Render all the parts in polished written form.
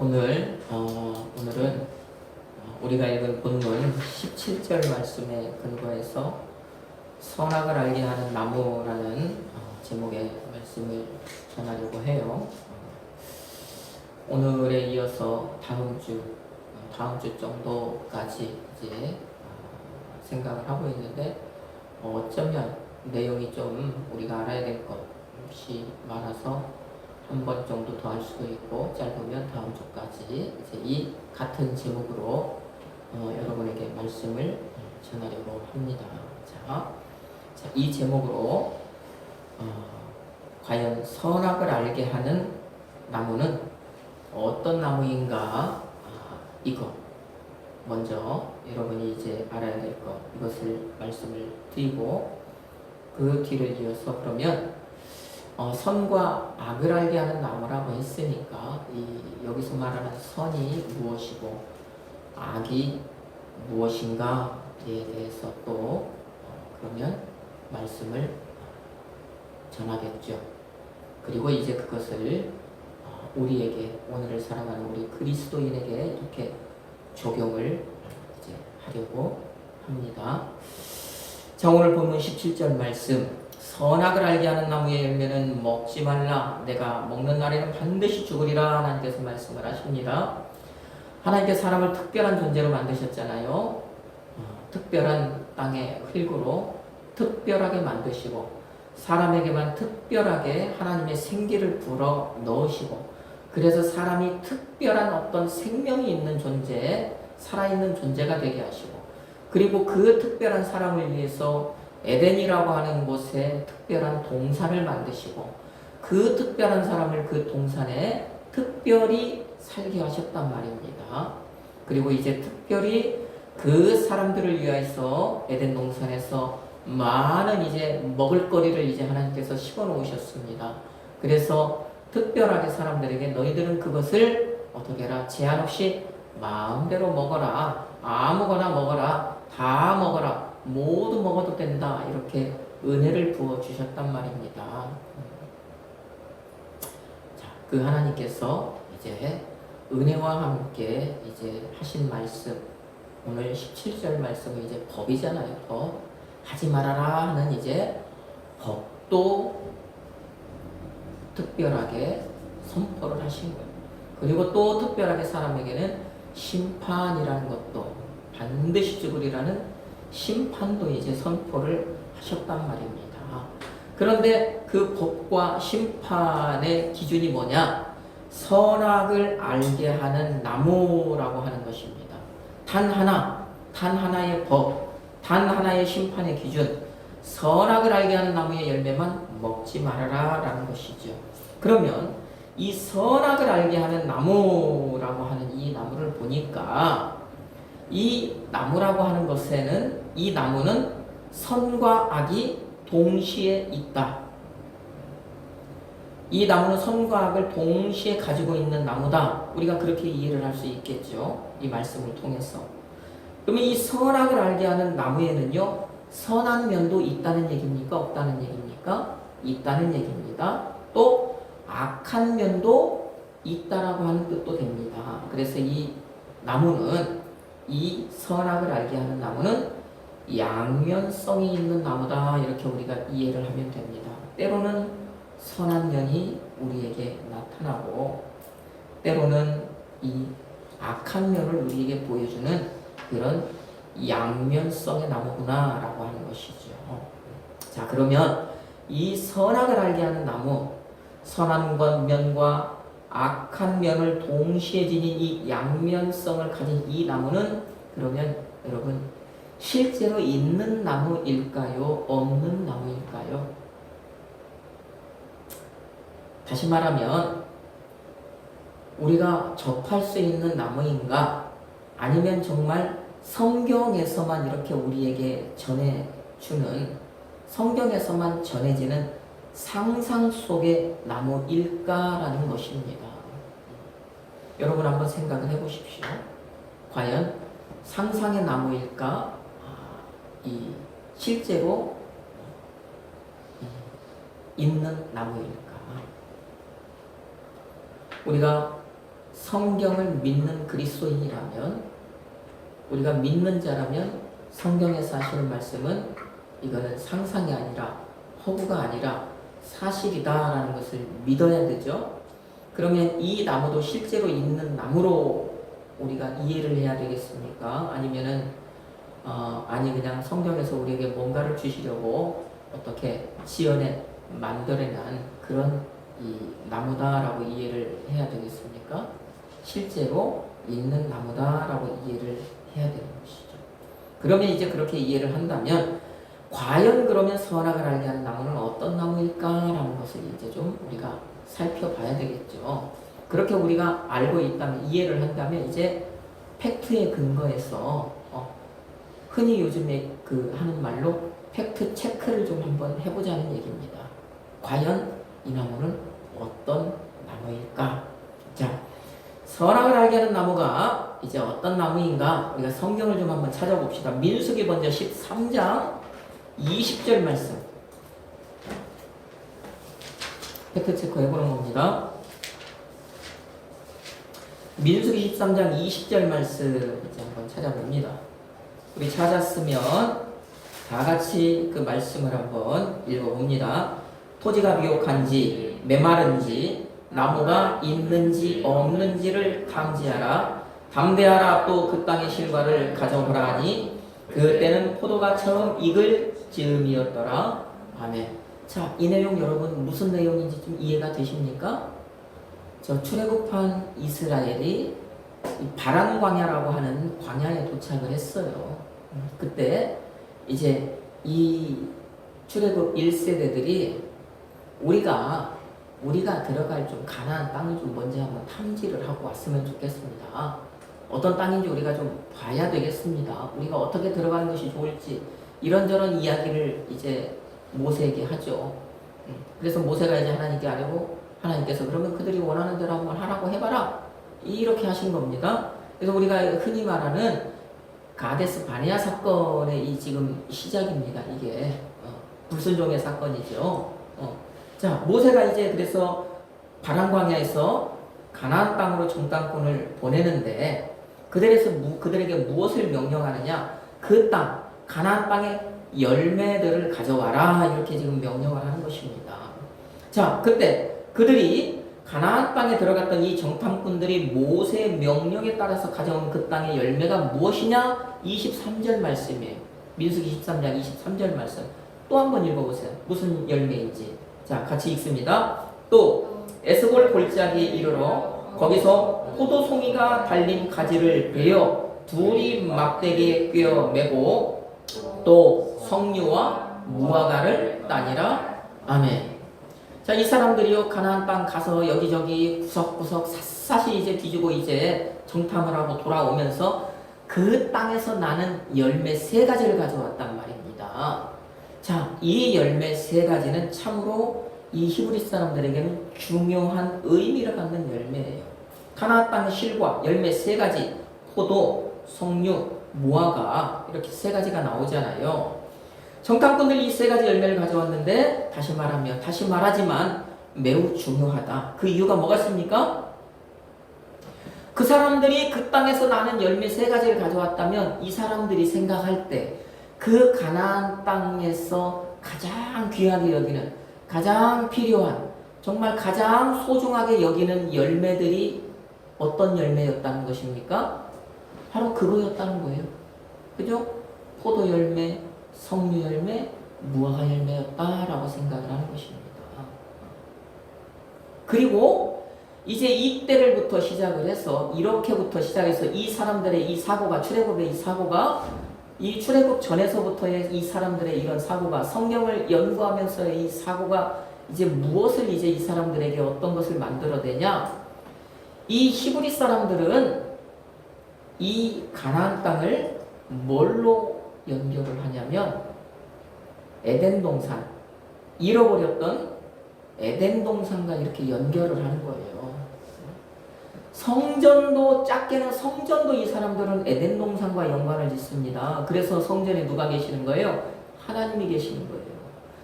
오늘은 우리가 읽은 본문 17절 말씀에 근거해서 선악을 알게 하는 나무라는 제목의 말씀을 전하려고 해요. 오늘에 이어서 다음 주 정도까지 이제 생각을 하고 있는데 어쩌면 내용이 좀 우리가 알아야 될 것이 많아서 한 번 정도 더 할 수도 있고 짧으면 다음 주까지 이제 이 같은 제목으로 여러분에게 말씀을 전하려고 합니다. 자, 이 제목으로 과연 선악을 알게 하는 나무는 어떤 나무인가? 이거 먼저 여러분이 이제 알아야 될 것 이것을 말씀을 드리고 그 뒤를 이어서 그러면 선과 악을 알게 하는 나무라고 했으니까 여기서 말하는 선이 무엇이고 악이 무엇인가에 대해서 또 그러면 말씀을 전하겠죠. 그리고 이제 그것을 우리에게 오늘을 살아가는 우리 그리스도인에게 이렇게 적용을 이제 하려고 합니다. 자, 오늘 본문 17절 말씀. 선악을 알게 하는 나무의 열매는 먹지 말라. 내가 먹는 날에는 반드시 죽으리라. 하나님께서 말씀을 하십니다. 하나님께서 사람을 특별한 존재로 만드셨잖아요. 특별한 땅의 흙으로 특별하게 만드시고 사람에게만 특별하게 하나님의 생기를 불어 넣으시고 그래서 사람이 특별한 어떤 생명이 있는 존재, 살아있는 존재가 되게 하시고 그리고 그 특별한 사람을 위해서 에덴이라고 하는 곳에 특별한 동산을 만드시고 그 특별한 사람을 그 동산에 특별히 살게 하셨단 말입니다. 그리고 이제 특별히 그 사람들을 위해서 에덴 동산에서 많은 이제 먹을거리를 이제 하나님께서 심어 놓으셨습니다. 그래서 특별하게 사람들에게 너희들은 그것을 어떻게 해라? 제한 없이 마음대로 먹어라. 아무거나 먹어라. 다 먹어라. 모두 먹어도 된다. 이렇게 은혜를 부어주셨단 말입니다. 자, 그 하나님께서 이제 은혜와 함께 이제 하신 말씀, 오늘 17절 말씀은 이제 법이잖아요. 법. 하지 말아라 하는 이제 법도 특별하게 선포를 하신 거예요. 그리고 또 특별하게 사람에게는 심판이라는 것도 반드시 죽으리라는 심판도 이제 선포를 하셨단 말입니다. 그런데 그 법과 심판의 기준이 뭐냐? 선악을 알게 하는 나무라고 하는 것입니다. 단 하나의 법, 단 하나의 심판의 기준, 선악을 알게 하는 나무의 열매만 먹지 말아라 라는 것이죠. 그러면 이 선악을 알게 하는 나무라고 하는 이 나무를 보니까 이 나무라고 하는 것에는 이 나무는 선과 악이 동시에 있다. 이 나무는 선과 악을 동시에 가지고 있는 나무다. 우리가 그렇게 이해를 할 수 있겠죠. 이 말씀을 통해서. 그러면 이 선악을 알게 하는 나무에는요. 선한 면도 있다는 얘기입니까? 없다는 얘기입니까? 있다는 얘기입니다. 또 악한 면도 있다라고 하는 뜻도 됩니다. 그래서 이 나무는 이 선악을 알게 하는 나무는 양면성이 있는 나무다. 이렇게 우리가 이해를 하면 됩니다. 때로는 선한 면이 우리에게 나타나고 때로는 이 악한 면을 우리에게 보여주는 그런 양면성의 나무구나 라고 하는 것이죠. 자, 그러면 이 선악을 알게 하는 나무, 선한 면과 악한 면을 동시에 지닌 이 양면성을 가진 이 나무는 그러면 여러분 실제로 있는 나무일까요? 없는 나무일까요? 다시 말하면 우리가 접할 수 있는 나무인가? 아니면 정말 성경에서만 이렇게 우리에게 전해주는 성경에서만 전해지는 상상 속의 나무일까라는 것입니다. 여러분 한번 생각을 해보십시오. 과연 상상의 나무일까? 실제로 있는 나무일까? 우리가 성경을 믿는 그리스도인이라면, 우리가 믿는 자라면 성경에서 하시는 말씀은 이거는 상상이 아니라 허구가 아니라 사실이다라는 것을 믿어야 되죠. 그러면 이 나무도 실제로 있는 나무로 우리가 이해를 해야 되겠습니까? 아니면은 아니 그냥 성경에서 우리에게 뭔가를 주시려고 어떻게 지어내 만들어낸 그런 이 나무다라고 이해를 해야 되겠습니까? 실제로 있는 나무다라고 이해를 해야 되는 것이죠. 그러면 이제 그렇게 이해를 한다면 과연 그러면 선악을 알게 하는 나무는 어떤 나무일까라는 것을 이제 좀 우리가 살펴봐야 되겠죠. 그렇게 우리가 알고 있다면, 이해를 한다면 이제 팩트에 근거해서 흔히 요즘에 하는 말로 팩트 체크를 좀 한번 해보자는 얘기입니다. 과연 이 나무는 어떤 나무일까? 자, 선악을 알게 하는 나무가 이제 어떤 나무인가? 우리가 성경을 좀 한번 찾아봅시다. 민수기 먼저 13장 20절 말씀. 팩트 체크 해보는 겁니다. 민수기 13장 20절 말씀 이제 한번 찾아봅니다. 우리 찾았으면 다 같이 그 말씀을 한번 읽어봅니다. 토지가 비옥한지 메마른지 나무가 있는지 없는지를 탐지하라. 담대하라. 또 그 땅의 실과를 가져오라 하니 그때는 포도가 처음 익을 즈음이었더라. 아멘. 자, 이 내용 여러분 무슨 내용인지 좀 이해가 되십니까? 저 출애굽한 이스라엘이 바란 광야라고 하는 광야에 도착을 했어요. 그때 이제 이 출애굽 1세대들이 우리가 들어갈 좀 가나안 땅을 좀 먼저 한번 탐지를 하고 왔으면 좋겠습니다. 어떤 땅인지 우리가 좀 봐야 되겠습니다. 우리가 어떻게 들어가는 것이 좋을지 이런저런 이야기를 이제 모세에게 하죠. 그래서 모세가 이제 하나님께 아뢰고 하나님께서 그러면 그들이 원하는 대로 한번 하라고 해봐라. 이렇게 하신 겁니다. 그래서 우리가 흔히 말하는 가데스 바네아 사건의 이 지금 시작입니다. 이게 불순종의 사건이죠. 자, 모세가 이제 그래서 바란 광야에서 가나안 땅으로 정탐꾼을 보내는데 그들에게 무엇을 명령하느냐? 그 땅, 가나안 땅의 열매들을 가져와라. 이렇게 지금 명령을 하는 것입니다. 자, 그때 그들이 가나안 땅에 들어갔던 이 정탐꾼들이 모세의 명령에 따라서 가져온 그 땅의 열매가 무엇이냐? 23절 말씀이에요. 민수기 13장 23절 말씀. 또 한번 읽어보세요. 무슨 열매인지. 자, 같이 읽습니다. 또 에스골 골짜기에 이르러 거기서 포도송이가 달린 가지를 베어 둘이 막대기에 꿰어 매고 또 석류와 무화과를 따니라. 아멘. 자, 이 사람들이요 가나안 땅 가서 여기저기 구석구석 샅샅이 이제 뒤지고 이제 정탐을 하고 돌아오면서 그 땅에서 나는 열매 3가지를 가져왔단 말입니다. 자, 이 열매 3가지는 참으로 이 히브리 사람들에게는 중요한 의미를 갖는 열매예요. 가나안 땅의 실과 열매 3가지, 포도, 석류, 무화과 이렇게 3가지가 나오잖아요. 정탐꾼들이 이 3가지 열매를 가져왔는데 다시 말하지만 매우 중요하다. 그 이유가 뭐겠습니까? 그 사람들이 그 땅에서 나는 열매 3가지를 가져왔다면 이 사람들이 생각할 때 그 가나안 땅에서 가장 귀하게 여기는, 가장 필요한, 정말 가장 소중하게 여기는 열매들이 어떤 열매였다는 것입니까? 바로 그거였다는 거예요. 그죠? 포도 열매, 석류 열매, 무화과 열매였다라고 생각을 하는 것입니다. 그리고 이제 이때를부터 시작을 해서 이렇게부터 시작해서 이 사람들의 이 사고가, 출애굽의 이 사고가, 이 출애굽 전에서부터의 이 사람들의 이런 사고가, 성경을 연구하면서의 이 사고가 이제 무엇을 이제 이 사람들에게 어떤 것을 만들어내냐? 이 히브리 사람들은 이 가나안 땅을 뭘로 연결을 하냐면 에덴 동산, 잃어버렸던 에덴 동산과 이렇게 연결을 하는 거예요. 성전도, 작게는 성전도 이 사람들은 에덴 동산과 연관을 짓습니다. 그래서 성전에 누가 계시는 거예요? 하나님이 계시는 거예요.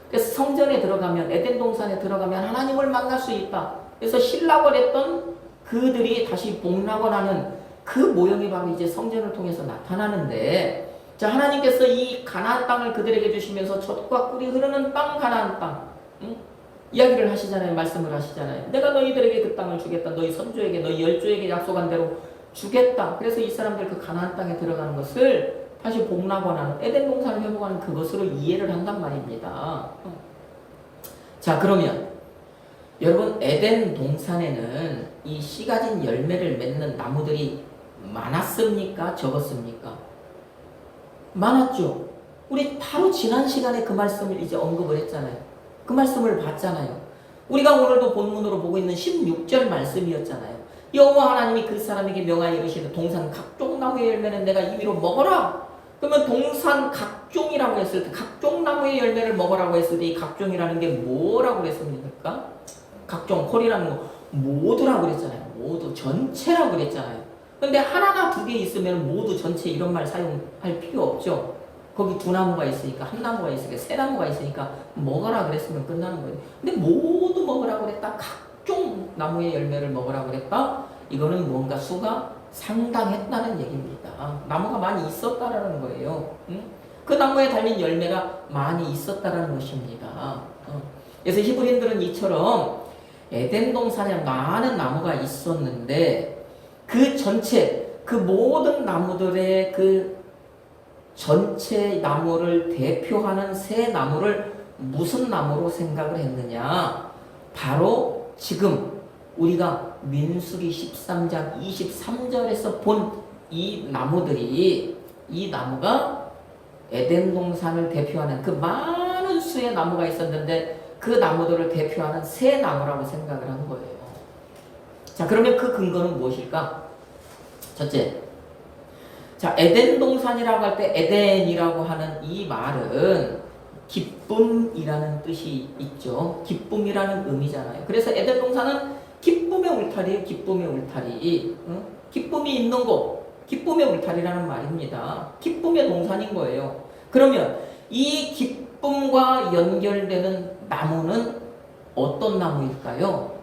그래서 성전에 들어가면, 에덴 동산에 들어가면 하나님을 만날 수 있다. 그래서 신라고 했던 그들이 다시 복락원하는 그 모형이 바로 이제 성전을 통해서 나타나는데, 자, 하나님께서 이 가나안 땅을 그들에게 주시면서 젖과 꿀이 흐르는 땅, 가나안 땅, 응? 이야기를 하시잖아요. 말씀을 하시잖아요. 내가 너희들에게 그 땅을 주겠다. 너희 선조에게, 너희 열조에게 약속한 대로 주겠다. 그래서 이 사람들 그 가나안 땅에 들어가는 것을 다시 복락원하는, 에덴 동산을 회복하는 그것으로 이해를 한단 말입니다. 자, 그러면 여러분, 에덴 동산에는 이 씨 가진 열매를 맺는 나무들이 많았습니까? 적었습니까? 많았죠. 우리 바로 지난 시간에 그 말씀을 이제 언급을 했잖아요. 그 말씀을 봤잖아요. 우리가 오늘도 본문으로 보고 있는 16절 말씀이었잖아요. 여호와 하나님이 그 사람에게 명하여 이르시되 동산 각종 나무의 열매는 내가 임의로 먹어라. 그러면 동산 각종이라고 했을 때, 각종 나무의 열매를 먹으라고 했을 때 이 각종이라는 게 뭐라고 그랬습니까? 각종, 콜이라는 거 모두라고 그랬잖아요. 모두, 전체라고 그랬잖아요. 근데 하나나 두 개 있으면 모두, 전체 이런 말 사용할 필요 없죠. 거기 두 나무가 있으니까, 한 나무가 있으니까, 세 나무가 있으니까 먹어라 그랬으면 끝나는 거예요. 근데 모두 먹으라고 그랬다. 각종 나무의 열매를 먹으라고 그랬다. 이거는 뭔가 수가 상당했다는 얘기입니다. 나무가 많이 있었다라는 거예요. 응? 그 나무에 달린 열매가 많이 있었다라는 것입니다. 그래서 히브리인들은 이처럼 에덴 동산에 많은 나무가 있었는데 그 전체, 그 모든 나무들의 그 전체 나무를 대표하는 새 나무를 무슨 나무로 생각을 했느냐? 바로 지금 우리가 민수기 13장 23절에서 본 이 나무들이, 이 나무가 에덴 동산을 대표하는 그 많은 수의 나무가 있었는데 그 나무들을 대표하는 새 나무라고 생각을 한 거예요. 자, 그러면 그 근거는 무엇일까? 첫째, 자, 에덴 동산이라고 할 때 에덴이라고 하는 이 말은 기쁨이라는 뜻이 있죠. 기쁨이라는 의미잖아요. 그래서 에덴 동산은 기쁨의 울타리예요. 기쁨의 울타리. 응? 기쁨이 있는 곳, 기쁨의 울타리라는 말입니다. 기쁨의 동산인 거예요. 그러면 이 기쁨과 연결되는 나무는 어떤 나무일까요?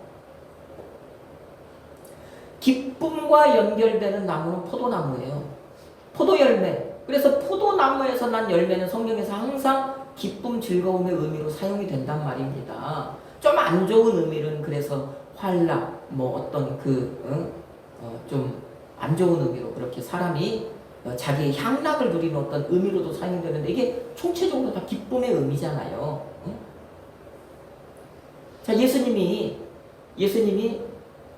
기쁨과 연결되는 나무는 포도나무예요. 포도 열매. 그래서 포도나무에서 난 열매는 성경에서 항상 기쁨, 즐거움의 의미로 사용이 된단 말입니다. 좀 안 좋은 의미는 그래서 환락, 뭐 어떤 좀 안 좋은 의미로 그렇게 사람이 자기의 향락을 누리는 어떤 의미로도 사용되는데 이게 총체적으로 다 기쁨의 의미잖아요. 자, 예수님이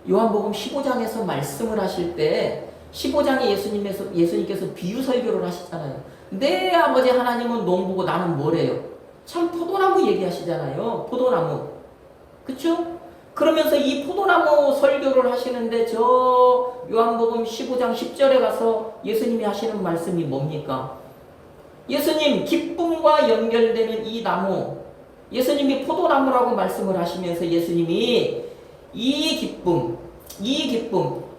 요한복음 15장에서 말씀을 하실 때 15장에 예수님께서 비유 설교를 하시잖아요. 내 아버지 하나님은 농부고 나는 뭐래요? 참 포도나무 얘기하시잖아요. 포도나무. 그쵸? 그러면서 이 포도나무 설교를 하시는데 저 요한복음 15장 10절에 가서 예수님이 하시는 말씀이 뭡니까? 예수님, 기쁨과 연결되는 이 나무, 예수님이 포도나무라고 말씀을 하시면서 예수님이 이 기쁨,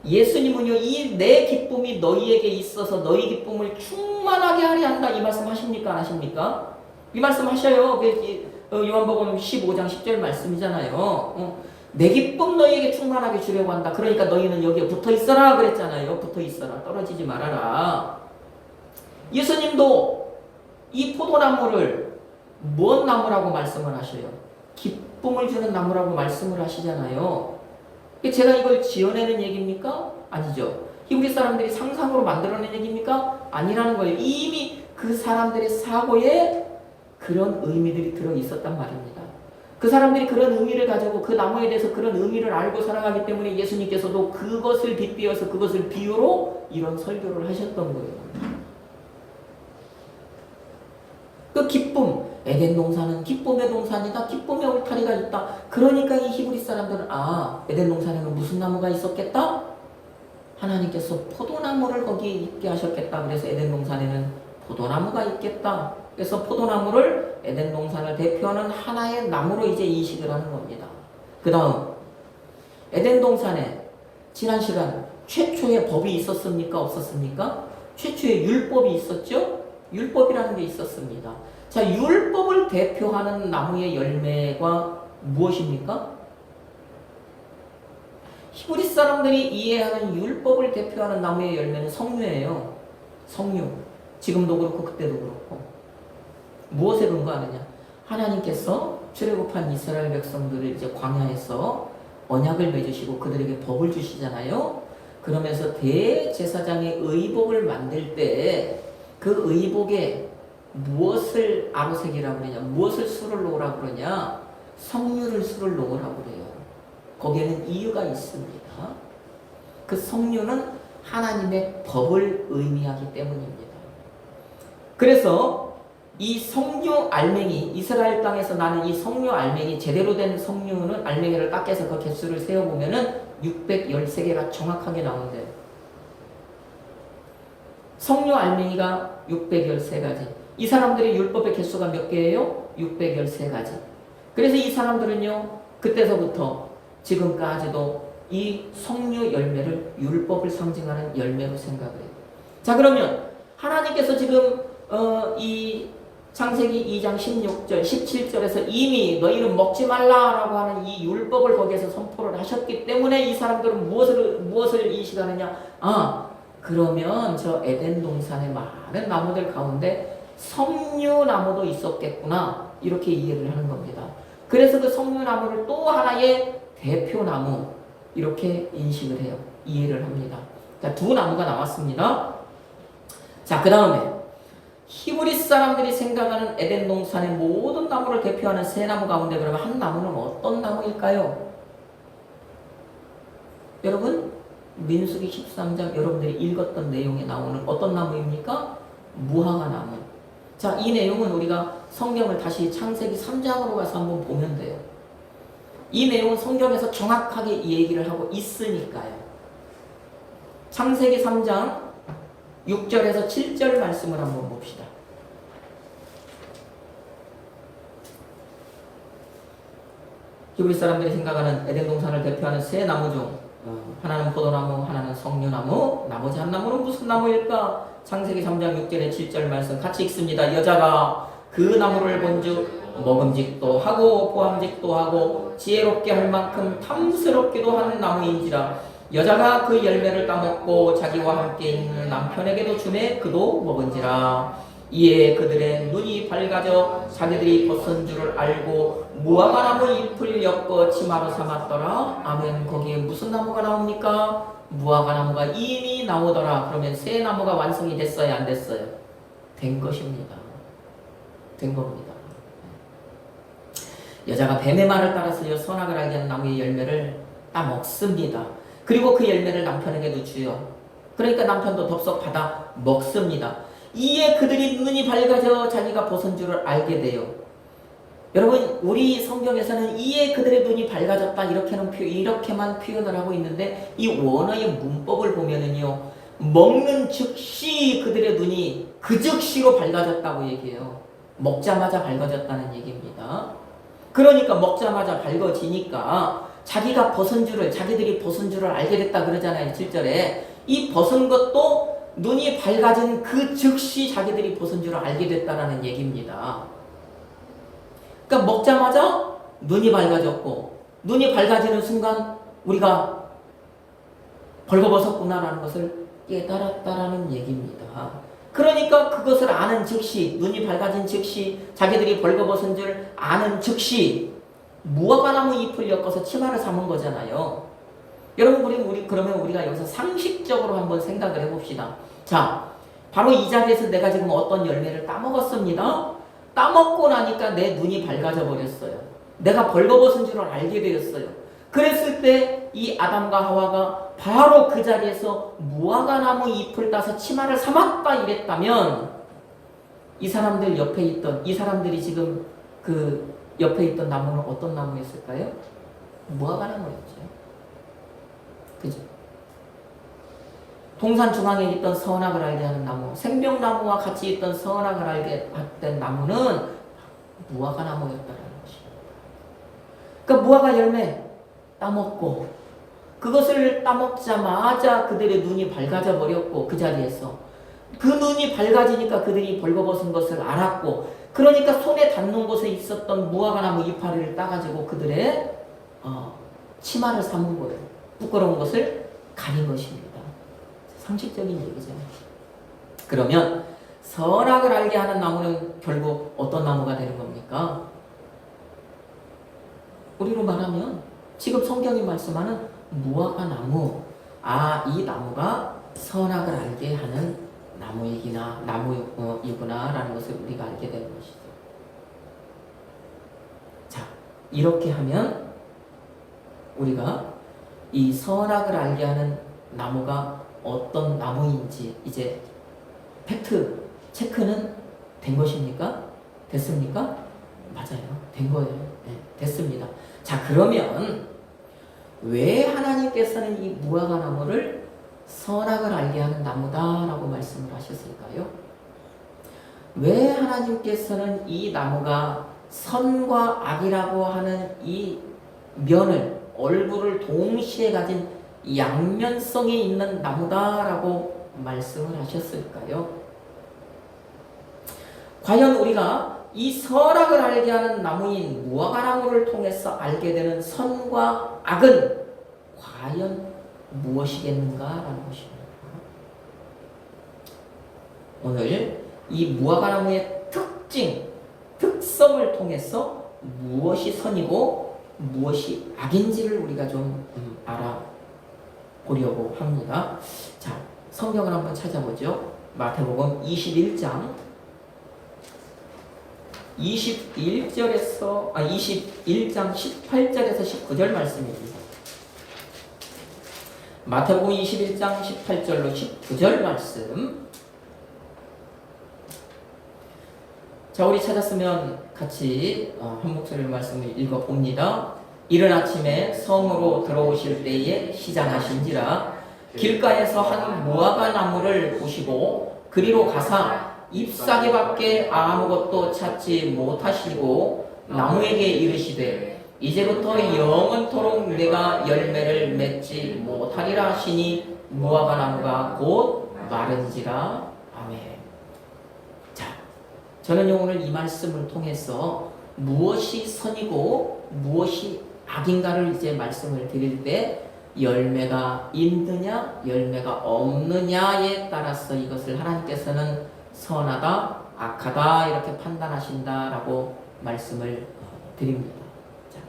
예수님은요, 이 내 기쁨이 너희에게 있어서 너희 기쁨을 충만하게 하려 한다. 이 말씀 하십니까? 안 하십니까? 이 말씀 하셔요. 요한복음 15장 10절 말씀이잖아요. 내 기쁨 너희에게 충만하게 주려고 한다. 그러니까 너희는 여기에 붙어 있어라. 그랬잖아요. 붙어 있어라. 떨어지지 말아라. 예수님도 이 포도나무를 무엇 나무라고 말씀을 하셔요? 기쁨을 주는 나무라고 말씀을 하시잖아요. 제가 이걸 지어내는 얘기입니까? 아니죠. 히브리 사람들이 상상으로 만들어낸 얘기입니까? 아니라는 거예요. 이미 그 사람들의 사고에 그런 의미들이 들어 있었단 말입니다. 그 사람들이 그런 의미를 가지고 그 나무에 대해서 그런 의미를 알고 살아가기 때문에 예수님께서도 그것을 빗대어서 그것을 비유로 이런 설교를 하셨던 거예요. 그 기쁨, 에덴 동산은 기쁨의 동산이다. 기쁨의 울타리가 있다. 그러니까 이 히브리 사람들은 에덴 동산에는 무슨 나무가 있었겠다? 하나님께서 포도나무를 거기에 있게 하셨겠다. 그래서 에덴 동산에는 포도나무가 있겠다. 그래서 포도나무를 에덴 동산을 대표하는 하나의 나무로 이제 인식을 하는 겁니다. 그 다음, 에덴 동산에 지난 시간 최초의 법이 있었습니까? 없었습니까? 최초의 율법이 있었죠? 율법이라는 게 있었습니다. 자, 율법을 대표하는 나무의 열매가 무엇입니까? 히브리 사람들이 이해하는 율법을 대표하는 나무의 열매는 석류예요. 석류. 지금도 그렇고 그때도 그렇고. 무엇에 근거하느냐? 하나님께서 출애굽한 이스라엘 백성들을 이제 광야에서 언약을 맺으시고 그들에게 법을 주시잖아요. 그러면서 대제사장의 의복을 만들 때 그 의복에 무엇을 아로색이라고 그러냐? 무엇을 수를 놓으라고 그러냐? 석류를 수를 놓으라고 그래요. 거기에는 이유가 있습니다. 그 석류는 하나님의 법을 의미하기 때문입니다. 그래서 이 석류 알맹이, 이스라엘 땅에서 나는 이 석류 알맹이, 제대로 된 석류는 알맹이를 깎여서 그 개수를 세어보면은 613개가 정확하게 나온대요. 석류 알맹이가 613가지. 이 사람들의 율법의 개수가 몇 개예요? 613가지. 그래서 이 사람들은요, 그때서부터 지금까지도 이 석류 열매를 율법을 상징하는 열매로 생각을 해요. 자, 그러면 하나님께서 지금 이 창세기 2장 16절, 17절에서 이미 너희는 먹지 말라라고 하는 이 율법을 거기에서 선포를 하셨기 때문에 이 사람들은 무엇을 인식하느냐? 그러면 저 에덴 동산의 많은 나무들 가운데 석류나무도 있었겠구나, 이렇게 이해를 하는 겁니다. 그래서 그 석류나무를 또 하나의 대표나무, 이렇게 인식을 해요. 이해를 합니다. 자, 두 나무가 나왔습니다. 자, 그 다음에 히브리 사람들이 생각하는 에덴 동산의 모든 나무를 대표하는 세 나무 가운데 그러면 한 나무는 어떤 나무일까요? 여러분, 민수기 13장 여러분들이 읽었던 내용에 나오는 어떤 나무입니까? 무화과 나무. 자, 이 내용은 우리가 성경을 다시 창세기 3장으로 가서 한번 보면 돼요. 이 내용은 성경에서 정확하게 이 얘기를 하고 있으니까요. 창세기 3장 6절에서 7절 말씀을 한번 봅시다. 히브리 사람들이 생각하는 에덴 동산을 대표하는 세 나무 중 하나는 포도나무, 하나는 석류나무, 나머지 한 나무는 무슨 나무일까? 창세기 3장 6절에 7절 말씀 같이 읽습니다. 여자가 그 나무를 본즉 먹음직도 하고 보암직도 하고 지혜롭게 할 만큼 탐스럽기도 하는 나무인지라. 여자가 그 열매를 따먹고 자기와 함께 있는 남편에게도 주매 그도 먹은지라. 이에 그들의 눈이 밝아져 자기들이 벗은 줄을 알고 무화과 나무 잎을 엮어 치마로 삼았더라. 아멘. 거기에 무슨 나무가 나옵니까? 무화과 나무가 이미 나오더라. 그러면 새 나무가 완성이 됐어요, 안 됐어요? 된 것입니다. 된 겁니다. 여자가 뱀의 말을 따라서 선악을 알게 하는 나무의 열매를 따먹습니다. 그리고 그 열매를 남편에게도 주요. 그러니까 남편도 덥석 받아 먹습니다. 이에 그들이 눈이 밝아져 자기가 벗은 줄을 알게 돼요. 여러분, 우리 성경에서는 이에 그들의 눈이 밝아졌다 이렇게만 표현을 하고 있는데 이 원어의 문법을 보면은요, 먹는 즉시 그들의 눈이 그 즉시로 밝아졌다고 얘기해요. 먹자마자 밝아졌다는 얘기입니다. 그러니까 먹자마자 밝아지니까 자기들이 벗은 줄을 알게 됐다 그러잖아요. 7절에. 이 벗은 것도 눈이 밝아진 그 즉시 자기들이 벗은 줄을 알게 됐다라는 얘기입니다. 그러니까 먹자마자 눈이 밝아졌고, 눈이 밝아지는 순간 우리가 벌거벗었구나라는 것을 깨달았다라는 얘기입니다. 그러니까 그것을 아는 즉시, 눈이 밝아진 즉시, 자기들이 벌거벗은 줄 아는 즉시 무화과나무 잎을 엮어서 치마를 삼은 거잖아요. 여러분, 그러면 우리가 여기서 상식적으로 한번 생각을 해봅시다. 자, 바로 이 자리에서 내가 지금 어떤 열매를 따먹었습니다. 따먹고 나니까 내 눈이 밝아져 버렸어요. 내가 벌거벗은 줄을 알게 되었어요. 그랬을 때 이 아담과 하와가 바로 그 자리에서 무화과나무 잎을 따서 치마를 삼았다 이랬다면 이 사람들이 지금 그 옆에 있던 나무는 어떤 나무였을까요? 무화과나무였죠. 그죠? 동산 중앙에 있던 선악을 알게 하는 나무, 생명나무와 같이 있던 선악을 알게 된 나무는 무화과나무였다는 것입니다. 그러니까 무화과 열매 따먹고, 그것을 따먹자마자 그들의 눈이 밝아져 버렸고, 그 자리에서 그 눈이 밝아지니까 그들이 벌거벗은 것을 알았고, 그러니까 손에 닿는 곳에 있었던 무화과나무 이파리를 따가지고 그들의 치마를 삼은 거예요. 부끄러운 것을 가린 것입니다. 상식적인 얘기죠. 그러면 선악을 알게 하는 나무는 결국 어떤 나무가 되는 겁니까? 우리로 말하면 지금 성경이 말씀하는 무화과 나무. 이 나무가 선악을 알게 하는 나무이구나라는 것을 우리가 알게 되는 것이죠. 자, 이렇게 하면 우리가 이 선악을 알게 하는 나무가 어떤 나무인지 이제 팩트 체크는 된 것입니까? 됐습니까? 맞아요. 된 거예요. 네, 됐습니다. 자, 그러면 왜 하나님께서는 이 무화과 나무를 선악을 알게 하는 나무다라고 말씀을 하셨을까요? 왜 하나님께서는 이 나무가 선과 악이라고 하는 이 얼굴을 동시에 가진 양면성이 있는 나무다라고 말씀을 하셨을까요? 과연 우리가 이 선악을 알게 하는 나무인 무화과 나무를 통해서 알게 되는 선과 악은 과연 무엇이겠는가라는 것입니다. 오늘 이 무화과 나무의 특성을 통해서 무엇이 선이고 무엇이 악인지를 우리가 좀 알아보려고 합니다. 자, 성경을 한번 찾아보죠. 마태복음 21장 21장 18절에서 19절 말씀입니다. 마태복음 21장 18절로 19절 말씀. 자, 우리 찾았으면 같이 한 목소리로 말씀을 읽어봅니다. 이른 아침에 성으로 들어오실 때에 시장하신지라 길가에서 한 무화과 나무를 보시고 그리로 가사 잎사귀밖에 아무것도 찾지 못하시고 나무에게 이르시되 이제부터 영원토록 내가 열매를 맺지 못하리라 하시니 무화과 나무가 곧 마른지라. 아멘. 자, 저는 오늘 이 말씀을 통해서 무엇이 선이고 무엇이 악인가를 이제 말씀을 드릴 때 열매가 있느냐 열매가 없느냐에 따라서 이것을 하나님께서는 선하다 악하다 이렇게 판단하신다라고 말씀을 드립니다. 자,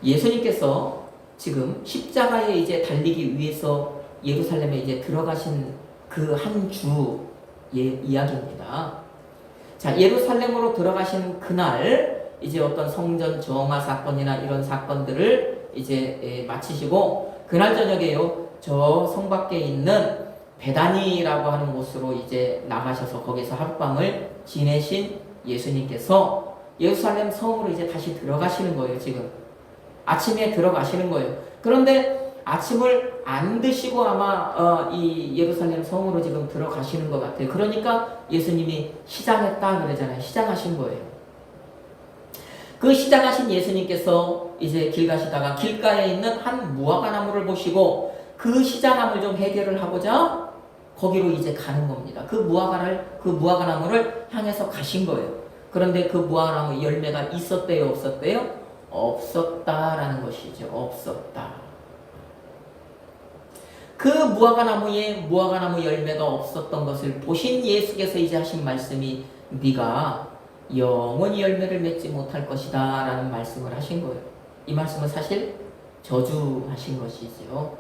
예수님께서 지금 십자가에 이제 달리기 위해서 예루살렘에 이제 들어가신 그 한 주의 이야기입니다. 자, 예루살렘으로 들어가신 그날 이제 어떤 성전 정화 사건이나 이런 사건들을 이제 마치시고 그날 저녁에요 저 성 밖에 있는 베다니라고 하는 곳으로 이제 나가셔서 거기서 하룻밤을 지내신 예수님께서 예루살렘 성으로 이제 다시 들어가시는 거예요. 지금 아침에 들어가시는 거예요. 그런데 아침을 안 드시고 아마 이 예루살렘 성으로 지금 들어가시는 것 같아요. 그러니까 예수님이 시장했다 그러잖아요. 시장하신 거예요. 그 시장하신 예수님께서 이제 길 가시다가 길가에 있는 한 무화과 나무를 보시고 그 시장함을 좀 해결을 하고자 거기로 이제 가는 겁니다. 그 무화과 나무를 향해서 가신 거예요. 그런데 그 무화과 나무 열매가 있었대요, 없었대요? 없었다라는 것이죠. 없었다. 그 무화과 나무 열매가 없었던 것을 보신 예수께서 이제 하신 말씀이 네가 영원히 열매를 맺지 못할 것이다 라는 말씀을 하신 거예요. 이 말씀은 사실 저주하신 것이죠.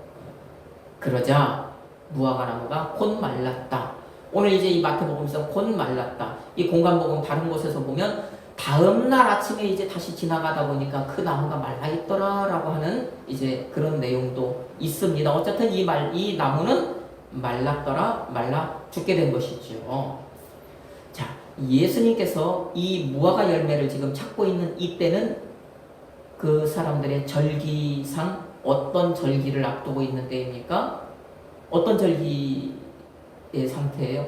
그러자 무화과 나무가 곧 말랐다. 오늘 이제 이 마태복음에서 곧 말랐다. 이 공간복음 다른 곳에서 보면 다음날 아침에 이제 다시 지나가다 보니까 그 나무가 말라있더라라고 하는 이제 그런 내용도 있습니다. 어쨌든 이 나무는 말랐더라, 말라 죽게 된 것이죠. 자, 예수님께서 이 무화과 열매를 지금 찾고 있는 이때는 그 사람들의 절기상 어떤 절기를 앞두고 있는 때입니까? 어떤 절기의 상태예요?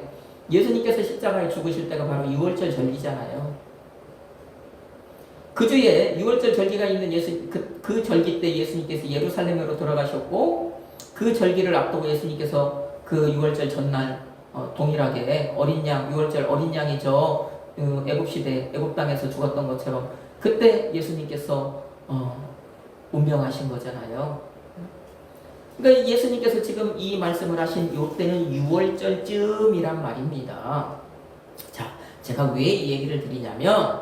예수님께서 십자가에 죽으실 때가 바로 6월절 절기잖아요. 그 주에 6월절 절기가 있는 그 절기 때 예수님께서 예루살렘으로 돌아가셨고 그 절기를 앞두고 예수님께서 그 6월절 전날 동일하게 어린 양 6월절 어린 양이 애굽 땅에서 죽었던 것처럼 그때 예수님께서 운명하신 거잖아요. 그러니까 예수님께서 지금 이 말씀을 하신 요때는 6월절쯤이란 말입니다. 자, 제가 왜 이 얘기를 드리냐면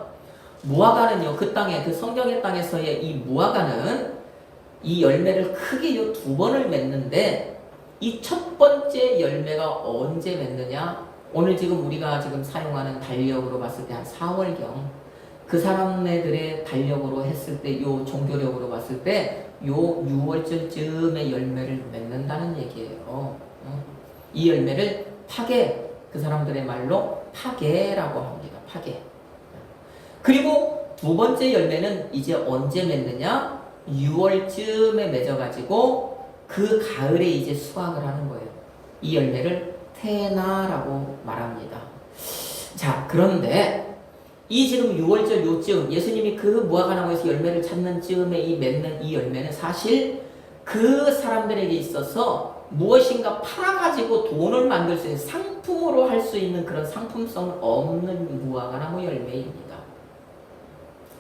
무화과는요, 그 땅에, 그 성경의 땅에서의 이 무화과는 이 열매를 크게 요 2번을 맺는데 이 첫 번째 열매가 언제 맺느냐? 오늘 지금 우리가 지금 사용하는 달력으로 봤을 때 한 4월경 그 사람네들의 달력으로 했을 때 요 종교력으로 봤을 때 요 6월쯤에 열매를 맺는다는 얘기예요. 이 열매를 파괴, 그 사람들의 말로 파괴라고 합니다. 파괴. 그리고 두 번째 열매는 이제 언제 맺느냐? 6월쯤에 맺어가지고 그 가을에 이제 수확을 하는 거예요. 이 열매를 테나라고 말합니다. 자, 그런데 이 지금 6월절 요쯤 예수님이 그 무화과나무에서 열매를 찾는 즈음에 이 맺는 이 열매는 사실 그 사람들에게 있어서 무엇인가 팔아가지고 돈을 만들 수 있는 상품으로 할 수 있는 그런 상품성 없는 무화과나무 열매입니다.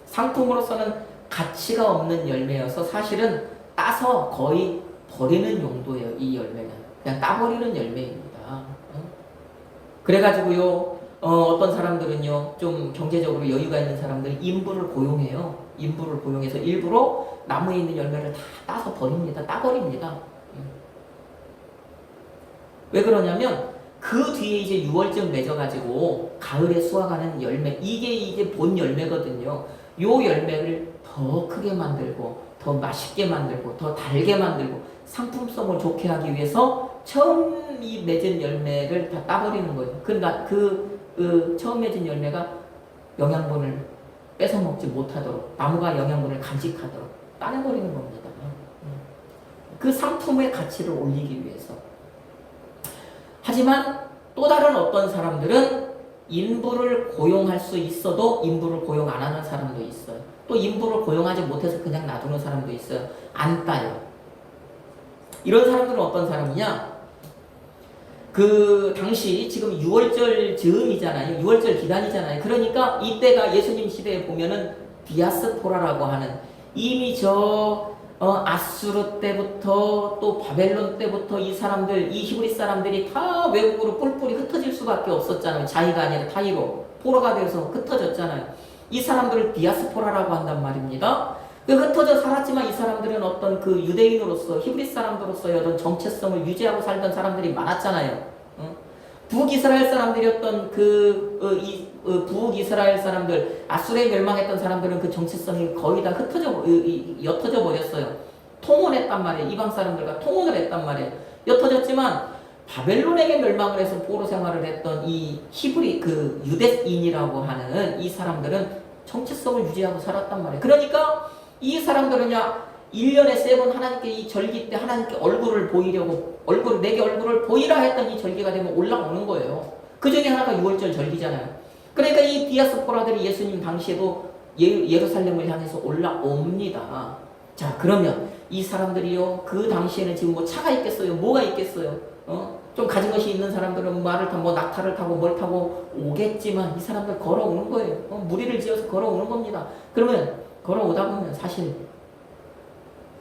상품으로서는 가치가 없는 열매여서 사실은 따서 거의 버리는 용도예요. 이 열매는 그냥 따버리는 열매입니다. 그래가지고요 어떤 사람들은요 좀 경제적으로 여유가 있는 사람들은 인부를 고용해요. 인부를 고용해서 일부러 나무에 있는 열매를 다 따서 버립니다. 따버립니다. 왜 그러냐면 그 뒤에 이제 6월쯤 맺어가지고 가을에 수확하는 열매 이게 본 열매거든요. 요 열매를 더 크게 만들고 더 맛있게 만들고 더 달게 만들고 상품성을 좋게 하기 위해서 처음 이 맺은 열매를 다 따버리는 거예요. 그러니까 그 처음 맺은 열매가 영양분을 뺏어 먹지 못하도록 나무가 영양분을 간직하도록 따내버리는 겁니다. 그 상품의 가치를 올리기 위해서. 하지만 또 다른 어떤 사람들은 인부를 고용할 수 있어도 인부를 고용 안 하는 사람도 있어요. 또 인부를 고용하지 못해서 그냥 놔두는 사람도 있어요. 안 따요. 이런 사람들은 어떤 사람이냐? 그 당시 지금 6월절 즈음이잖아요. 6월절 기간이잖아요. 그러니까 이때가 예수님 시대에 보면은 디아스포라라고 하는 이미 아수르 때부터 또 바벨론 때부터 이 사람들, 이 히브리 사람들이 다 외국으로 뿔뿔이 흩어질 수밖에 없었잖아요. 자기가 아니라 타이로 포로가 되어서 흩어졌잖아요. 이 사람들을 디아스포라라고 한단 말입니다. 그 흩어져 살았지만 이 사람들은 어떤 그 유대인으로서 히브리 사람들로서의 어떤 정체성을 유지하고 살던 사람들이 많았잖아요. 북이스라엘 사람들이었던 북이스라엘 사람들, 아수르에 멸망했던 사람들은 그 정체성이 거의 다 옅어져 버렸어요. 통혼했단 말이에요. 이방 사람들과 통혼을 했단 말이에요. 옅어졌지만 바벨론에게 멸망을 해서 포로 생활을 했던 이 히브리 그 유대인이라고 하는 이 사람들은 정체성을 유지하고 살았단 말이에요. 그러니까 이 사람들은야 1년에 3번 하나님께 이 절기 때 하나님께 얼굴을 보이려고 내게 얼굴을 보이라 했던 이 절기가 되면 올라오는 거예요. 그 중에 하나가 6월절 절기잖아요. 그러니까 이 디아스포라들이 예수님 당시에도 예루살렘을 향해서 올라옵니다. 자, 그러면 이 사람들이요 그 당시에는 지금 뭐 차가 있겠어요? 뭐가 있겠어요? 좀 가진 것이 있는 사람들은 말을 타고 뭐 낙타를 타고 뭘 타고 오겠지만 이 사람들 걸어오는 거예요. 무리를 지어서 걸어오는 겁니다. 그러면 걸어오다 보면 사실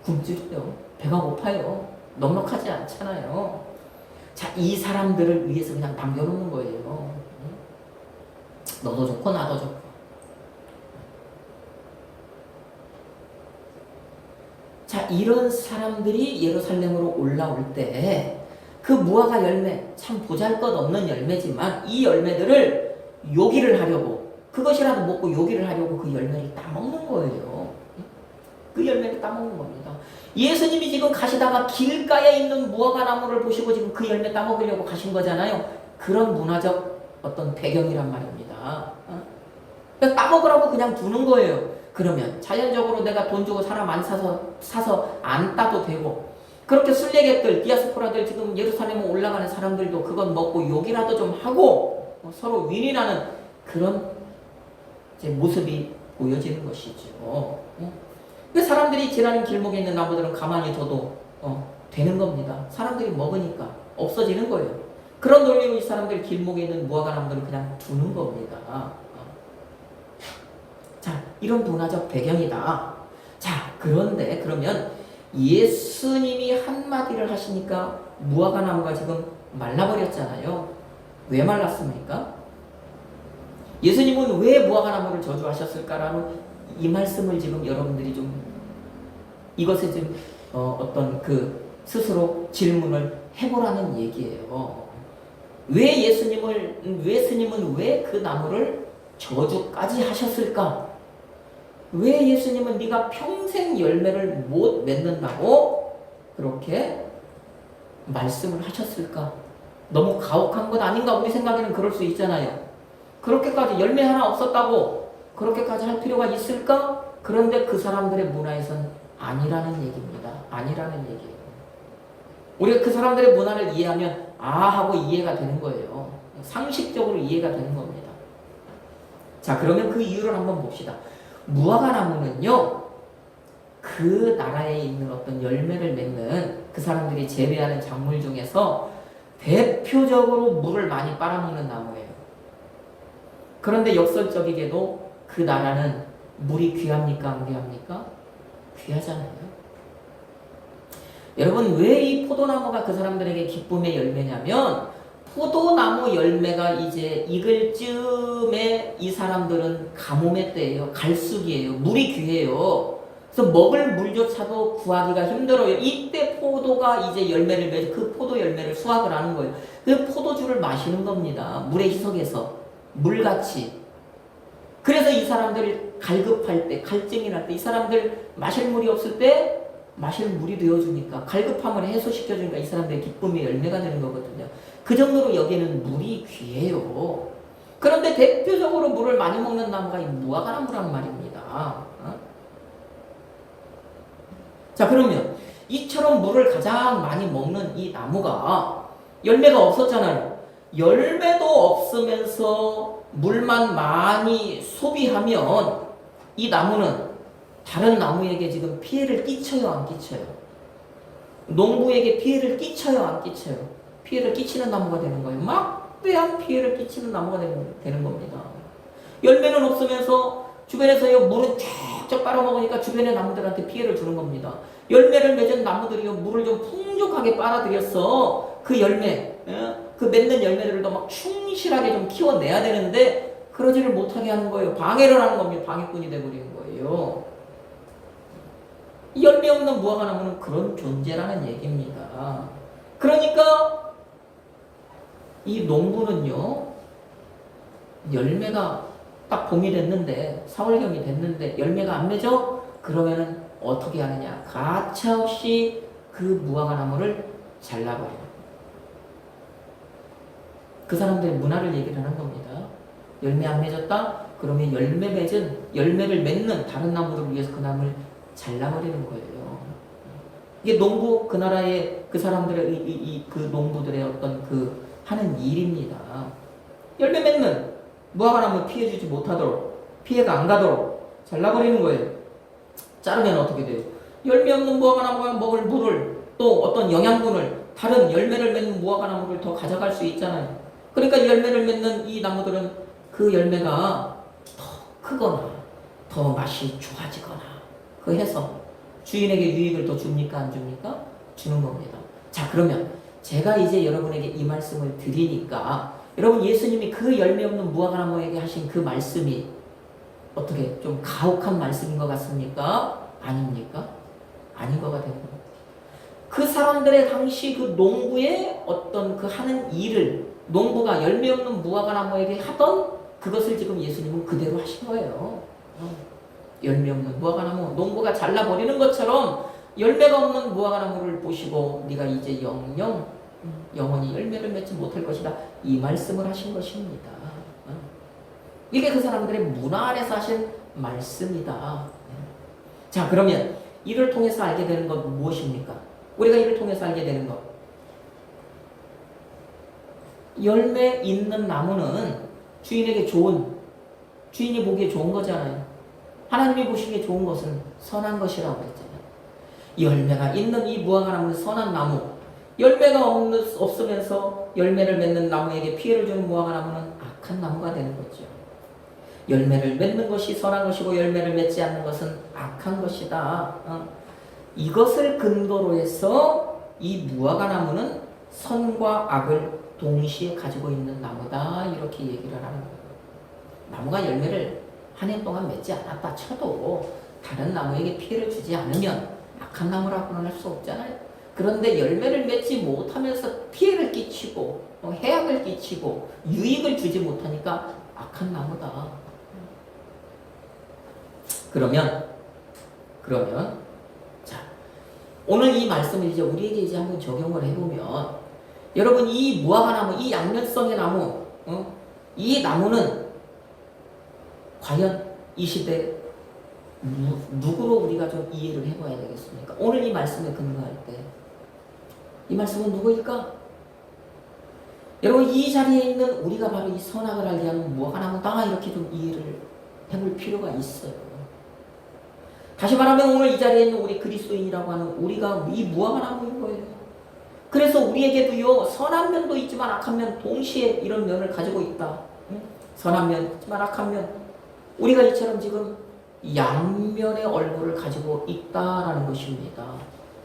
굶주려요. 배가 고파요. 넉넉하지 않잖아요. 자, 이 사람들을 위해서 그냥 남겨놓는 거예요. 너도 좋고 나도 좋고. 자, 이런 사람들이 예루살렘으로 올라올 때 그 무화과 열매, 참 보잘것없는 열매지만 이 열매들을 요기를 하려고 그것이라도 먹고 요기를 하려고 그 열매를 따먹는 거예요. 그 열매를 따먹는 겁니다. 예수님이 지금 가시다가 길가에 있는 무화과 나무를 보시고 지금 그 열매 따먹으려고 가신 거잖아요. 그런 문화적 어떤 배경이란 말입니다. 그러니까 따먹으라고 그냥 두는 거예요. 그러면 자연적으로 내가 돈 주고 사람 안 사서 안 따도 되고 그렇게 순례객들, 디아스포라들 지금 예루살렘에 올라가는 사람들도 그건 먹고 욕이라도 좀 하고 서로 윈윈하는 그런 이제 모습이 보여지는 것이죠. 그 사람들이 지나는 길목에 있는 나무들은 가만히 둬도 되는 겁니다. 사람들이 먹으니까 없어지는 거예요. 그런 논리로 이 사람들 길목에 있는 무화과 나무들을 그냥 두는 겁니다. 자, 이런 문화적 배경이다. 자, 그런데 그러면 예수님이 한마디를 하시니까 무화과 나무가 지금 말라버렸잖아요. 왜 말랐습니까? 예수님은 왜 무화과 나무를 저주하셨을까라는 이 말씀을 지금 여러분들이 좀 이것에 좀 어떤 그 스스로 질문을 해보라는 얘기예요. 왜 예수님은 왜 그 나무를 저주까지 하셨을까? 왜 예수님은 네가 평생 열매를 못 맺는다고 그렇게 말씀을 하셨을까? 너무 가혹한 것 아닌가? 우리 생각에는 그럴 수 있잖아요. 그렇게까지 열매 하나 없었다고 그렇게까지 할 필요가 있을까? 그런데 그 사람들의 문화에선 아니라는 얘기입니다. 아니라는 얘기예요. 우리가 그 사람들의 문화를 이해하면 하고 이해가 되는 거예요. 상식적으로 이해가 되는 겁니다. 자, 그러면 그 이유를 한번 봅시다. 무화과 나무는요, 그 나라에 있는 어떤 열매를 맺는 그 사람들이 재배하는 작물 중에서 대표적으로 물을 많이 빨아먹는 나무예요. 그런데 역설적이게도 그 나라는 물이 귀합니까? 안 귀합니까? 귀하잖아요. 여러분, 왜 이 포도나무가 그 사람들에게 기쁨의 열매냐면 포도나무 열매가 이제 익을 즈음에 이 사람들은 가뭄의 때예요. 갈수기예요. 물이 귀해요. 그래서 먹을 물조차도 구하기가 힘들어요. 이때 포도가 이제 열매를 맺어 그 포도 열매를 수확을 하는 거예요. 그 포도주를 마시는 겁니다. 물에 희석해서 물같이. 그래서 이 사람들 갈급할 때, 갈증이 날 때, 이 사람들 마실 물이 없을 때 마실 물이 되어주니까, 갈급함을 해소시켜주니까 이 사람들의 기쁨의 열매가 되는 거거든요. 그 정도로 여기는 물이 귀해요. 그런데 대표적으로 물을 많이 먹는 나무가 이 무화과 나무란 말입니다. 자, 그러면 이처럼 물을 가장 많이 먹는 이 나무가 열매가 없었잖아요. 열매도 없으면서 물만 많이 소비하면 이 나무는 다른 나무에게 지금 피해를 끼쳐요, 안 끼쳐요? 농부에게 피해를 끼쳐요, 안 끼쳐요? 피해를 끼치는 나무가 되는 거예요. 막대한 피해를 끼치는 나무가 되는 겁니다. 열매는 없으면서 주변에서 물은 쫙쫙 빨아먹으니까 주변의 나무들한테 피해를 주는 겁니다. 열매를 맺은 나무들이 물을 좀 풍족하게 빨아들여서 그 열매, 그 맺는 열매들을 더 막 충실하게 좀 키워내야 되는데 그러지를 못하게 하는 거예요. 방해를 하는 겁니다. 방해꾼이 되어버리는 거예요. 열매 없는 무화과 나무는 그런 존재라는 얘기입니다. 그러니까 이 농부는요, 열매가 딱 봄이 됐는데, 4월경이 됐는데 열매가 안 맺어? 그러면은 어떻게 하느냐? 가차없이 그 무화과 나무를 잘라버려요. 그 사람들의 문화를 얘기를 하는 겁니다. 열매 안 맺었다? 그러면 열매를 맺는 다른 나무를 위해서 그 나무를 잘라버리는 거예요. 이게 농부, 그 나라의 그 사람들의 그 농부들의 어떤 그 하는 일입니다. 열매 맺는 무화과 나무 피해주지 못하도록, 피해가 안 가도록 잘라버리는 거예요. 자르면 어떻게 돼요? 열매 없는 무화과 나무가 먹을 물을, 또 어떤 영양분을 다른 열매를 맺는 무화과 나무를 더 가져갈 수 있잖아요. 그러니까 열매를 맺는 이 나무들은 그 열매가 더 크거나 더 맛이 좋아지거나 그 해서 주인에게 유익을 더 줍니까? 안 줍니까? 주는 겁니다. 자, 그러면 제가 이제 여러분에게 이 말씀을 드리니까 여러분, 예수님이 그 열매 없는 무화과 나무에게 하신 그 말씀이 어떻게 좀 가혹한 말씀인 것 같습니까? 아닙니까? 아닌 거가 되는 겁니다. 그 사람들의 당시 그 농부의 어떤 그 하는 일을 농부가 열매 없는 무화과 나무에게 하던 그것을 지금 예수님은 그대로 하신 거예요. 열매 없는 무화과 나무, 농부가 잘라버리는 것처럼 열매가 없는 무화과 나무를 보시고 네가 이제 영원히 열매를 맺지 못할 것이다, 이 말씀을 하신 것입니다. 이게 그 사람들의 문화 안에서 하신 말씀이다. 자, 그러면 이를 통해서 알게 되는 것 무엇입니까? 우리가 이를 통해서 알게 되는 것, 열매 있는 나무는 주인에게 주인이 보기에 좋은 거잖아요. 하나님이 보시기에 좋은 것은 선한 것이라고 그랬잖아요. 열매가 있는 이 무화과 나무는 선한 나무, 열매가 없으면서 열매를 맺는 나무에게 피해를 주는 무화과 나무는 악한 나무가 되는 거죠. 열매를 맺는 것이 선한 것이고 열매를 맺지 않는 것은 악한 것이다. 이것을 근거로 해서 이 무화과 나무는 선과 악을 동시에 가지고 있는 나무다 이렇게 얘기를 하는 거예요. 나무가 열매를 한 해 동안 맺지 않았다 쳐도 다른 나무에게 피해를 주지 않으면 악한 나무라고는 할 수 없잖아요. 그런데 열매를 맺지 못하면서 피해를 끼치고 해악을 끼치고 유익을 주지 못하니까 악한 나무다. 그러면 자, 오늘 이 말씀을 이제 우리에게 이제 한번 적용을 해보면 여러분 이 무화과 나무, 이 양면성의 나무, 이 나무는 과연 이 시대 누구로 우리가 좀 이해를 해봐야 되겠습니까? 오늘 이 말씀에 근거할 때 이 말씀은 누구일까? 여러분 이 자리에 있는 우리가 바로 이 선악을 알게 하는 무화과 나무다 이렇게 좀 이해를 해볼 필요가 있어요. 다시 말하면 오늘 이 자리에 있는 우리 그리스도인이라고 하는 우리가 이 무화과 나무인 거예요. 그래서 우리에게도요 선한 면도 있지만 악한 면 동시에 이런 면을 가지고 있다. 선한 면 있지만 악한 면 우리가 이처럼 지금 양면의 얼굴을 가지고 있다라는 것입니다.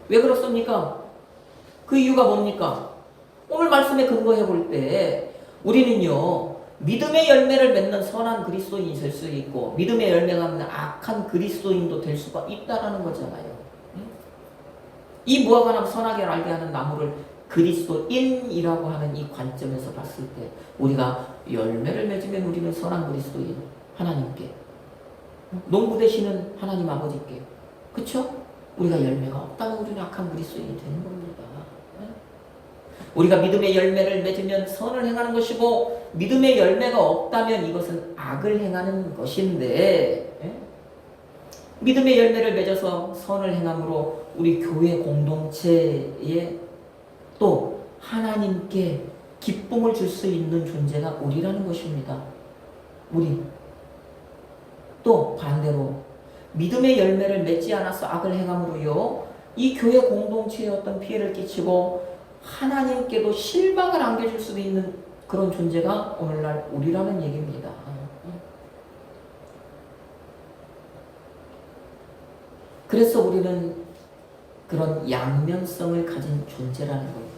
왜 그렇습니까? 그 이유가 뭡니까? 오늘 말씀에 근거해 볼 때 우리는요 믿음의 열매를 맺는 선한 그리스도인이 될 수 있고 믿음의 열매가 없는 악한 그리스도인도 될 수가 있다라는 거잖아요. 이 무화과나무 선하게 알게 하는 나무를 그리스도인이라고 하는 이 관점에서 봤을 때 우리가 열매를 맺으면 우리는 선한 그리스도인 하나님께 농부 되시는 하나님 아버지께 그쵸? 우리가 열매가 없다면 우리는 악한 그리스도인이 되는 겁니다. 우리가 믿음의 열매를 맺으면 선을 행하는 것이고 믿음의 열매가 없다면 이것은 악을 행하는 것인데 믿음의 열매를 맺어서 선을 행함으로 우리 교회 공동체에 또 하나님께 기쁨을 줄 수 있는 존재가 우리라는 것입니다. 우리 또 반대로 믿음의 열매를 맺지 않아서 악을 행함으로요 이 교회 공동체에 어떤 피해를 끼치고 하나님께도 실망을 안겨줄 수도 있는 그런 존재가 오늘날 우리라는 얘기입니다. 그래서 우리는 그런 양면성을 가진 존재라는 거예요.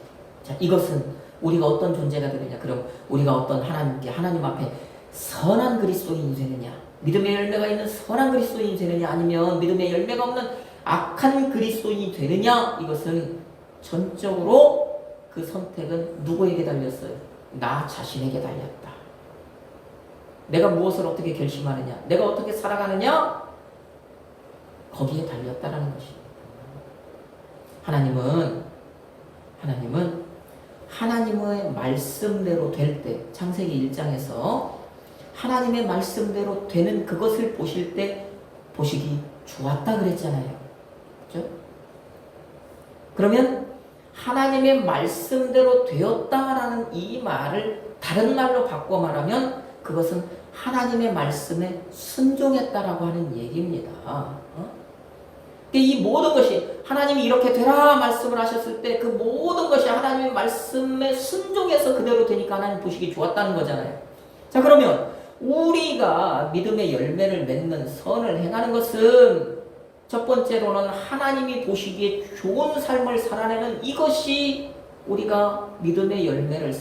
자, 이것은 우리가 어떤 존재가 되느냐? 그럼 우리가 어떤 하나님 앞에 선한 그리스도인이 되느냐? 믿음의 열매가 있는 선한 그리스도인이 되느냐? 아니면 믿음의 열매가 없는 악한 그리스도인이 되느냐? 이것은 전적으로 그 선택은 누구에게 달렸어요? 나 자신에게 달렸다. 내가 무엇을 어떻게 결심하느냐? 내가 어떻게 살아가느냐? 거기에 달렸다라는 것입니다. 하나님은 하나님의 말씀대로 될 때, 창세기 1장에서 하나님의 말씀대로 되는 그것을 보실 때 보시기 좋았다 그랬잖아요. 그렇죠? 그러면 하나님의 말씀대로 되었다라는 이 말을 다른 말로 바꿔 말하면 그것은 하나님의 말씀에 순종했다라고 하는 얘기입니다. 이 모든 것이 하나님이 이렇게 되라 말씀을 하셨을 때 그 모든 것이 하나님의 말씀에 순종해서 그대로 되니까 하나님 보시기 좋았다는 거잖아요. 자, 그러면 우리가 믿음의 열매를 맺는 선을 행하는 것은 첫 번째로는 하나님이 보시기에 좋은 삶을 살아내는 이것이 우리가 믿음의 열매를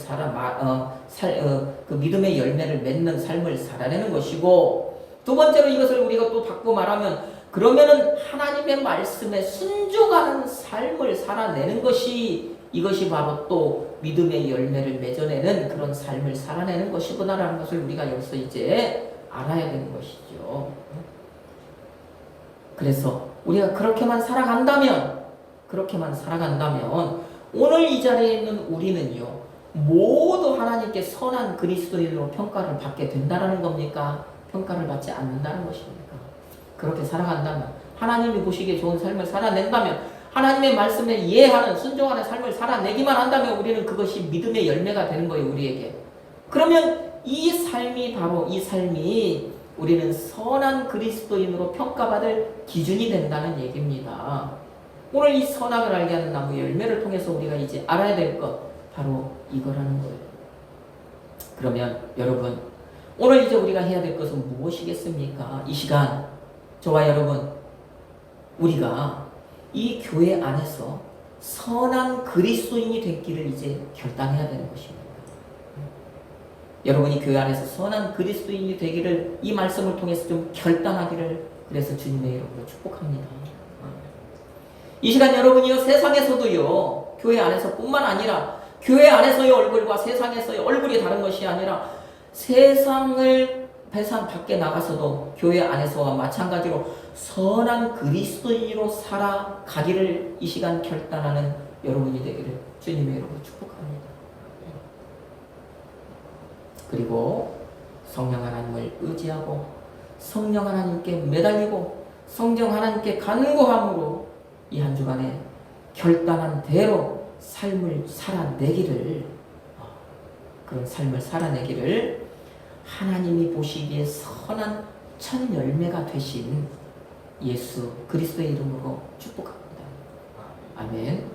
믿음의 열매를 맺는 삶을 살아내는 것이고, 두 번째로 이것을 우리가 또 바꿔 말하면 그러면은 하나님의 말씀에 순종하는 삶을 살아내는 것이 이것이 바로 또 믿음의 열매를 맺어내는 그런 삶을 살아내는 것이구나라는 것을 우리가 여기서 이제 알아야 되는 것이죠. 그래서 우리가 그렇게만 살아간다면 오늘 이 자리에 있는 우리는요 모두 하나님께 선한 그리스도인으로 평가를 받게 된다는 겁니까? 평가를 받지 않는다는 것입니까? 그렇게 살아간다면, 하나님이 보시기에 좋은 삶을 살아낸다면, 하나님의 말씀에 이해하는 순종하는 삶을 살아내기만 한다면 우리는 그것이 믿음의 열매가 되는 거예요, 우리에게. 그러면 이 삶이 우리는 선한 그리스도인으로 평가받을 기준이 된다는 얘기입니다. 오늘 이 선악을 알게 하는 나무의 열매를 통해서 우리가 이제 알아야 될 것, 바로 이거라는 거예요. 그러면 여러분, 오늘 이제 우리가 해야 될 것은 무엇이겠습니까? 이 시간 저와 여러분, 우리가 이 교회 안에서 선한 그리스도인이 되기를 이제 결단해야 되는 것입니다. 여러분이 교회 안에서 선한 그리스도인이 되기를 이 말씀을 통해서 좀 결단하기를 그래서 주님의 이름으로 축복합니다. 이 시간 여러분이요 세상에서도요 교회 안에서뿐만 아니라 교회 안에서의 얼굴과 세상에서의 얼굴이 다른 것이 아니라 세상을 세상 밖에 나가서도 교회 안에서와 마찬가지로 선한 그리스도인으로 살아가기를 이 시간 결단하는 여러분이 되기를 주님의 이름으로 축복합니다. 그리고 성령 하나님을 의지하고 성령 하나님께 매달리고 성령 하나님께 간구함으로 이 한 주간에 결단한 대로 삶을 살아내기를 그런 삶을 살아내기를 하나님이 보시기에 선한 첫 열매가 되신 예수 그리스도의 이름으로 축복합니다. 아멘.